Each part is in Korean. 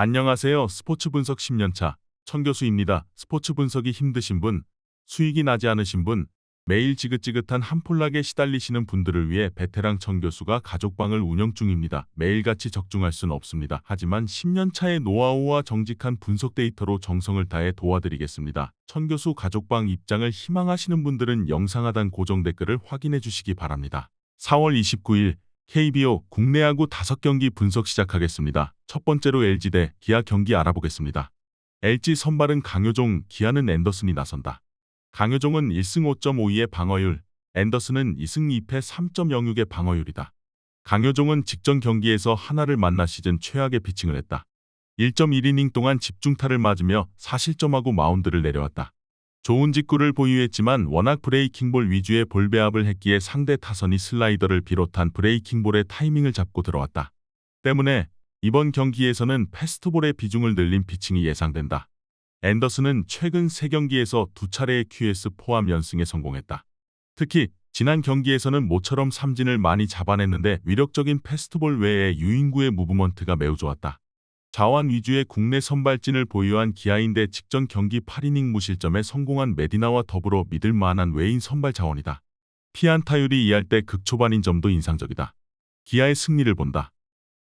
안녕하세요. 스포츠 분석 10년차 천교수입니다. 스포츠 분석이 힘드신 분, 수익이 나지 않으신 분, 매일 지긋지긋한 한폴락에 시달리시는 분들을 위해 베테랑 천교수가 가족방을 운영 중입니다. 매일같이 적중할 수는 없습니다. 하지만 10년차의 노하우와 정직한 분석 데이터로 정성을 다해 도와드리겠습니다. 천교수 가족방 입장을 희망하시는 분들은 영상 하단 고정 댓글을 확인해 주시기 바랍니다. 4월 29일 KBO 국내 야구 5경기 분석 시작하겠습니다. 첫 번째로 LG 대 기아 경기 알아보겠습니다. LG 선발은 강효종, 기아는 앤더슨이 나선다. 강효종은 1승 5.52의 방어율, 앤더슨은 2승 2패 3.06의 방어율이다. 강효종은 직전 경기에서 하나를 만나 시즌 최악의 피칭을 했다. 1.1이닝 동안 집중타를 맞으며 4실점하고 마운드를 내려왔다. 좋은 직구를 보유했지만 워낙 브레이킹볼 위주의 볼 배합을 했기에 상대 타선이 슬라이더를 비롯한 브레이킹볼의 타이밍을 잡고 들어왔다. 때문에 이번 경기에서는 패스트볼의 비중을 늘린 피칭이 예상된다. 앤더슨은 최근 3경기에서 2차례의 QS 포함 연승에 성공했다. 특히 지난 경기에서는 모처럼 삼진을 많이 잡아냈는데 위력적인 패스트볼 외에 유인구의 무브먼트가 매우 좋았다. 좌완 위주의 국내 선발진을 보유한 기아인데 직전 경기 8이닝 무실점에 성공한 메디나와 더불어 믿을 만한 외인 선발 자원이다. 피안타율이 2할 극초반인 점도 인상적이다. 기아의 승리를 본다.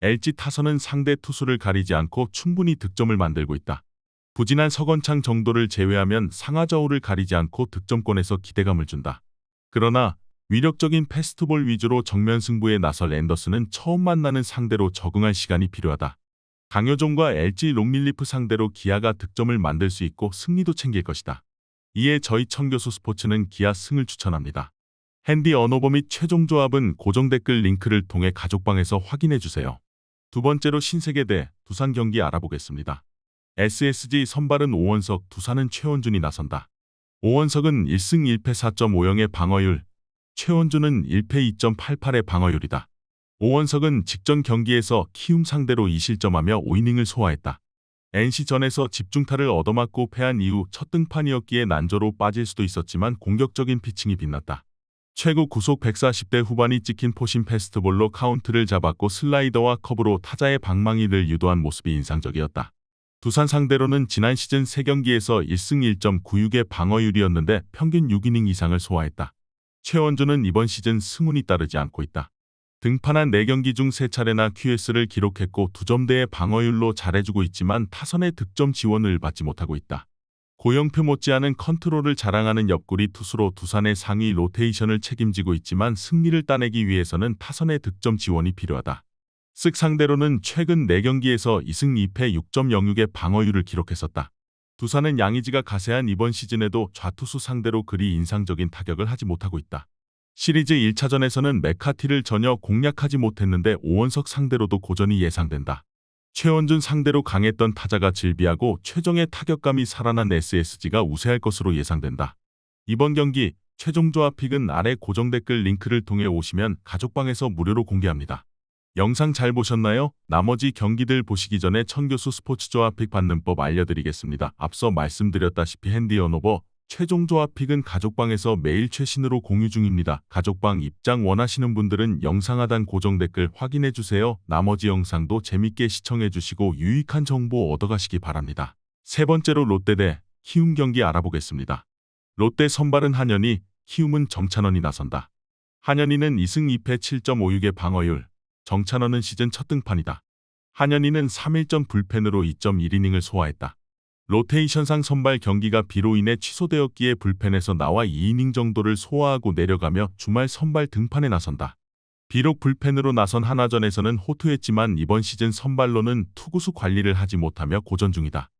LG 타선은 상대 투수를 가리지 않고 충분히 득점을 만들고 있다. 부진한 서건창 정도를 제외하면 상하좌우를 가리지 않고 득점권에서 기대감을 준다. 그러나 위력적인 패스트볼 위주로 정면 승부에 나설 앤더슨은 처음 만나는 상대로 적응할 시간이 필요하다. 강효종과 LG 롱릴리프 상대로 기아가 득점을 만들 수 있고 승리도 챙길 것이다. 이에 저희 천교수 스포츠는 기아 승을 추천합니다. 핸디 언어버 및 최종 조합은 고정 댓글 링크를 통해 가족방에서 확인해주세요. 두 번째로 신세계 대 두산 경기 알아보겠습니다. SSG 선발은 오원석, 두산은 최원준이 나선다. 오원석은 1승 1패 4.50의 방어율, 최원준은 1패 2.88의 방어율이다. 오원석은 직전 경기에서 키움 상대로 2실점하며 5이닝을 소화했다. NC전에서 집중타를 얻어맞고 패한 이후 첫 등판이었기에 난조로 빠질 수도 있었지만 공격적인 피칭이 빛났다. 최고 구속 140대 후반이 찍힌 포심 패스트볼로 카운트를 잡았고 슬라이더와 커브로 타자의 방망이를 유도한 모습이 인상적이었다. 두산 상대로는 지난 시즌 3경기에서 1승 1.96의 방어율이었는데 평균 6이닝 이상을 소화했다. 최원준은 이번 시즌 승운이 따르지 않고 있다. 등판한 4경기 중 3차례나 QS를 기록했고 2점대의 방어율로 잘해주고 있지만 타선의 득점 지원을 받지 못하고 있다. 고영표 못지않은 컨트롤을 자랑하는 옆구리 투수로 두산의 상위 로테이션을 책임지고 있지만 승리를 따내기 위해서는 타선의 득점 지원이 필요하다. 쓱 상대로는 최근 4경기에서 2승 2패 6.06의 방어율을 기록했었다. 두산은 양의지가 가세한 이번 시즌에도 좌투수 상대로 그리 인상적인 타격을 하지 못하고 있다. 시리즈 1차전에서는 메카티를 전혀 공략하지 못했는데 오원석 상대로도 고전이 예상된다. 최원준 상대로 강했던 타자가 질비하고 최종의 타격감이 살아난 SSG가 우세할 것으로 예상된다. 이번 경기 최종 조합 픽은 아래 고정 댓글 링크를 통해 오시면 가족방에서 무료로 공개합니다. 영상 잘 보셨나요? 나머지 경기들 보시기 전에 천교수 스포츠 조합 픽 받는 법 알려드리겠습니다. 앞서 말씀드렸다시피 핸디 언어버 최종 조합 픽은 가족방에서 매일 최신으로 공유 중입니다. 가족방 입장 원하시는 분들은 영상 하단 고정 댓글 확인해주세요. 나머지 영상도 재밌게 시청해주시고 유익한 정보 얻어가시기 바랍니다. 세 번째로 롯데 대 키움 경기 알아보겠습니다. 롯데 선발은 한현희, 키움은 정찬원이 나선다. 한현희는 2승 2패 7.56의 방어율, 정찬원은 시즌 첫 등판이다. 한현희는 3일전 불펜으로 2.1이닝을 소화했다. 로테이션상 선발 경기가 비로 인해 취소되었기에 불펜에서 나와 2이닝 정도를 소화하고 내려가며 주말 선발 등판에 나선다. 비록 불펜으로 나선 하나전에서는 호투했지만 이번 시즌 선발로는 투구수 관리를 하지 못하며 고전 중이다.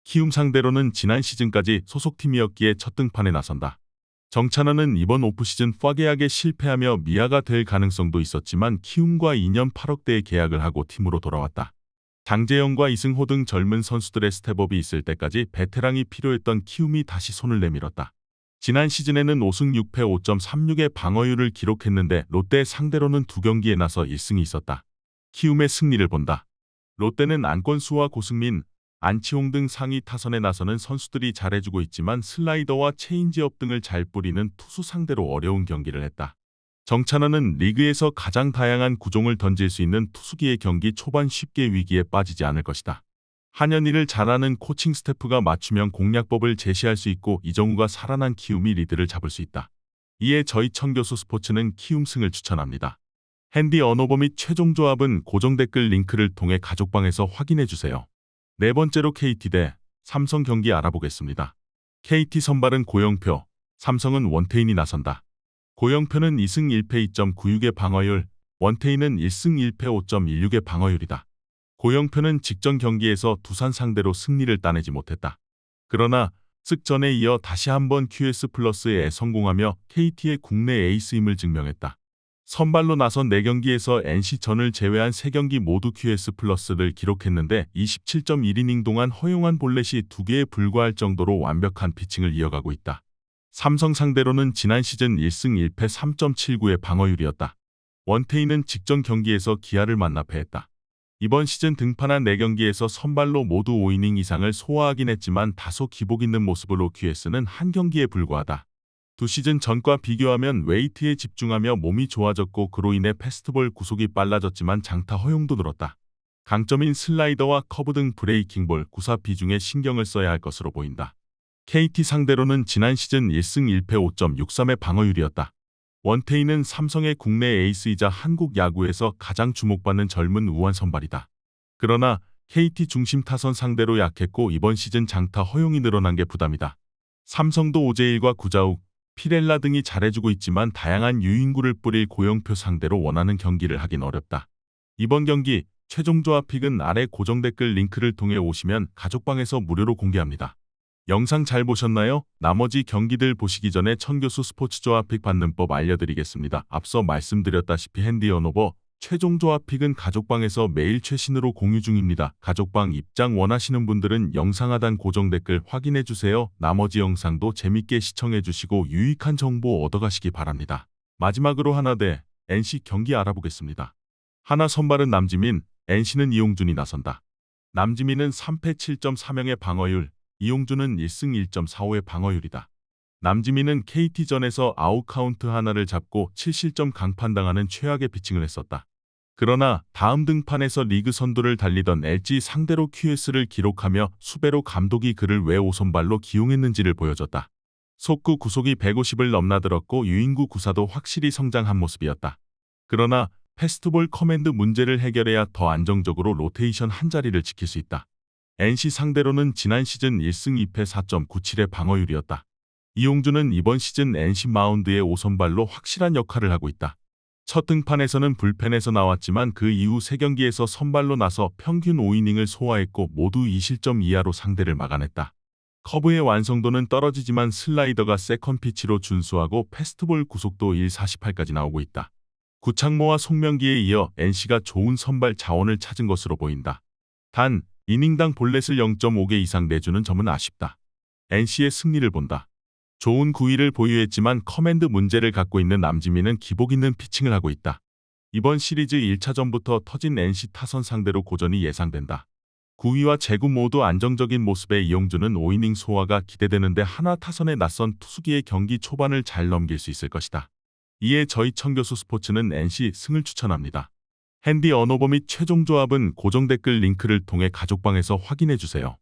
키움 상대로는 지난 시즌까지 소속팀이었기에 첫 등판에 나선다. 정찬원은 이번 오프시즌 파계약에 실패하며 미아가 될 가능성도 있었지만 키움과 2년 8억대의 계약을 하고 팀으로 돌아왔다. 장재영과 이승호 등 젊은 선수들의 스텝업이 있을 때까지 베테랑이 필요했던 키움이 다시 손을 내밀었다. 지난 시즌에는 5승 6패 5.36의 방어율을 기록했는데 롯데 상대로는 2경기에 나서 1승이 있었다. 키움의 승리를 본다. 롯데는 안권수와 고승민, 안치홍 등 상위 타선에 나서는 선수들이 잘해주고 있지만 슬라이더와 체인지업 등을 잘 뿌리는 투수 상대로 어려운 경기를 했다. 정찬원은 리그에서 가장 다양한 구종을 던질 수 있는 투수기의 경기 초반 쉽게 위기에 빠지지 않을 것이다. 한현희를 잘 아는 코칭 스태프가 맞춤형 공략법을 제시할 수 있고 이정우가 살아난 키움이 리드를 잡을 수 있다. 이에 저희 청교수 스포츠는 키움승을 추천합니다. 핸디 언어버 및 최종 조합은 고정 댓글 링크를 통해 가족방에서 확인해 주세요. 네 번째로 KT 대 삼성 경기 알아보겠습니다. KT 선발은 고영표, 삼성은 원태인이 나선다. 고영표는 2승 1패 2.96의 방어율, 원태인은 1승 1패 5.16의 방어율이다. 고영표는 직전 경기에서 두산 상대로 승리를 따내지 못했다. 그러나 쓱전에 이어 다시 한번 QS 플러스에 성공하며 KT의 국내 에이스임을 증명했다. 선발로 나선 4경기에서 NC전을 제외한 3경기 모두 QS 플러스를 기록했는데 27.1이닝 동안 허용한 볼넷이 2개에 불과할 정도로 완벽한 피칭을 이어가고 있다. 삼성 상대로는 지난 시즌 1승 1패 3.79의 방어율이었다. 원태인은 직전 경기에서 기아를 만나 패했다. 이번 시즌 등판한 4경기에서 선발로 모두 5이닝 이상을 소화하긴 했지만 다소 기복 있는 모습으로 QS는 한 경기에 불과하다. 2시즌 전과 비교하면 웨이트에 집중하며 몸이 좋아졌고 그로 인해 패스트볼 구속이 빨라졌지만 장타 허용도 늘었다. 강점인 슬라이더와 커브 등 브레이킹볼 구사 비중에 신경을 써야 할 것으로 보인다. KT 상대로는 지난 시즌 1승 1패 5.63의 방어율이었다. 원태인은 삼성의 국내 에이스이자 한국 야구에서 가장 주목받는 젊은 우완 선발이다. 그러나 KT 중심 타선 상대로 약했고 이번 시즌 장타 허용이 늘어난 게 부담이다. 삼성도 오재일과 구자욱, 피렐라 등이 잘해주고 있지만 다양한 유인구를 뿌릴 고영표 상대로 원하는 경기를 하긴 어렵다. 이번 경기 최종 조합 픽은 아래 고정 댓글 링크를 통해 오시면 가족방에서 무료로 공개합니다. 영상 잘 보셨나요? 나머지 경기들 보시기 전에 천교수 스포츠 조합 픽 받는 법 알려드리겠습니다. 앞서 말씀드렸다시피 핸디 언어버 최종 조합 픽은 가족방에서 매일 최신으로 공유 중입니다. 가족방 입장 원하시는 분들은 영상 하단 고정 댓글 확인해주세요. 나머지 영상도 재밌게 시청해주시고 유익한 정보 얻어가시기 바랍니다. 마지막으로 하나 대 NC 경기 알아보겠습니다. 하나 선발은 남지민, NC는 이용준이 나선다. 남지민은 3패 7.40의 방어율, 이용준은 1승 1.45의 방어율이다. 남지민은 KT전에서 아웃카운트 하나를 잡고 7실점 강판당하는 최악의 피칭을 했었다. 그러나 다음 등판에서 리그 선두를 달리던 LG 상대로 QS를 기록하며 수배로 감독이 그를 왜 5선발로 기용했는지를 보여줬다. 속구 구속이 150을 넘나들었고 유인구 구사도 확실히 성장한 모습이었다. 그러나 패스트볼 커맨드 문제를 해결해야 더 안정적으로 로테이션 한 자리를 지킬 수 있다. NC 상대로는 지난 시즌 1승 2패 4.97의 방어율이었다. 이용준은 이번 시즌 NC 마운드의 5선발로 확실한 역할을 하고 있다. 첫 등판에서는 불펜에서 나왔지만 그 이후 3경기에서 선발로 나서 평균 5이닝을 소화했고 모두 2실점 이하로 상대를 막아냈다. 커브의 완성도는 떨어지지만 슬라이더가 세컨 피치로 준수하고 패스트볼 구속도 1.48까지 나오고 있다. 구창모와 송명기에 이어 NC가 좋은 선발 자원을 찾은 것으로 보인다. 단 이닝당 볼넷을 0.5개 이상 내주는 점은 아쉽다. NC의 승리를 본다. 좋은 구위를 보유했지만 커맨드 문제를 갖고 있는 남지민은 기복 있는 피칭을 하고 있다. 이번 시리즈 1차전부터 터진 NC 타선 상대로 고전이 예상된다. 구위와 제구 모두 안정적인 모습의 이용준은 5이닝 소화가 기대되는데 하나 타선에 낯선 투수기의 경기 초반을 잘 넘길 수 있을 것이다. 이에 저희 청교수 스포츠는 NC 승을 추천합니다. 핸디 언어버 및 최종 조합은 고정 댓글 링크를 통해 가족방에서 확인해주세요.